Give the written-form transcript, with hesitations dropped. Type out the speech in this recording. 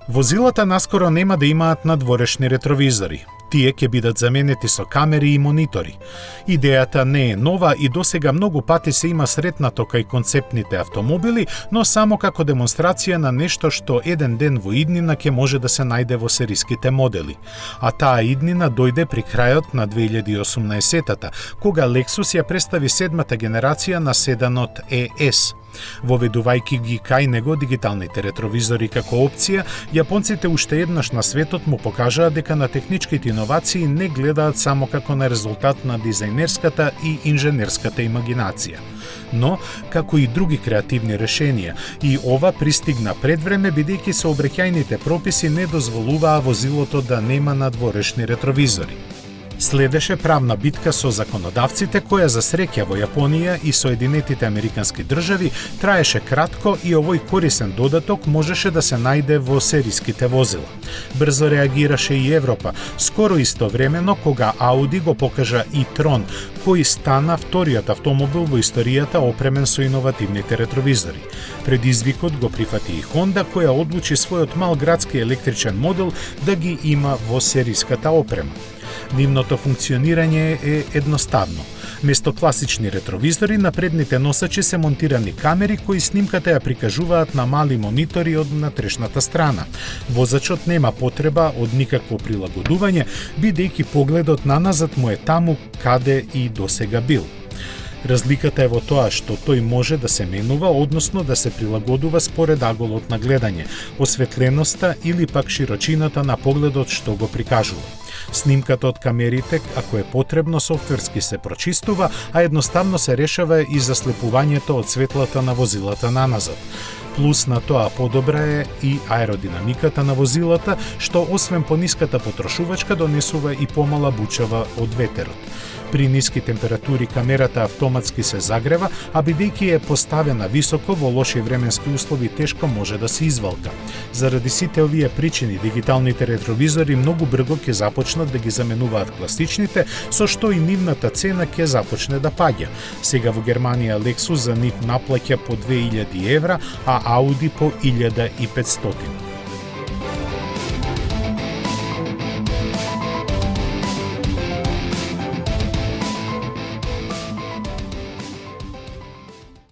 Возилата наскоро нема да имаат надворешни ретровизори. Тие ќе бидат заменети со камери и монитори. Идејата не е нова и досега многу пати се има сретнато кај концептните автомобили, но само како демонстрација на нешто што еден ден во иднина ќе може да се најде во сериските модели. А таа иднина дојде при крајот на 2018-та, кога Lexus ја представи седмата генерација на седанот ES. Воведувајќи ги кај него дигиталните ретровизори како опција, јапонците уште еднаш на светот му покажаа дека на техничките иновации не гледаат само како на резултат на дизајнерската и инженерската имагинација, но како и други креативни решенија, и ова пристигна пред време бидејќи сообраќајните прописи не дозволуваа возилото да нема надворешни ретровизори. Следеше правна битка со законодавците која за среќа во Јапонија и Соединетите Американски држави траеше кратко и овој корисен додаток можеше да се најде во сериските возила. Брзо реагираше и Европа, скоро истовремено кога Ауди го покажа e-tron, кој стана вториот автомобил во историјата опремен со иновативните ретровизори. Предизвикот го прифати и Honda, која одлучи својот мал градски електричен модел да ги има во сериската опрема. Нивното функционирање е едноставно. Место класични ретровизори на предните носачи се монтирани камери кои снимката ја прикажуваат на мали монитори од натрешната страна. Возачот нема потреба од никакво прилагодување, бидејќи погледот наназад му е таму каде и досега бил. Разликата е во тоа што тој може да се менува, односно да се прилагодува според аголот на гледање, осветленоста или пак широчината на погледот што го прикажува. Снимката од камерите, ако е потребно, софтверски се прочистува, а едноставно се решава и заслепувањето од светлата на возилата наназад. Плюс на тоа подобра е и аеродинамиката на возилата, што освен пониската потрошувачка донесува и помала бучава од ветерот. При ниски температури камерата автоматски се загрева, а бидејќи е поставена високо во лоши временски услови тешко може да се извалка. Заради сите овие причини дигиталните ретровизори многу брзо ќе започнат да ги заменуваат класичните, со што и нивната цена ќе започне да паѓа. Сега во Германија Lexus за нив наплаќа по 2000 евра, а Audi по 1500.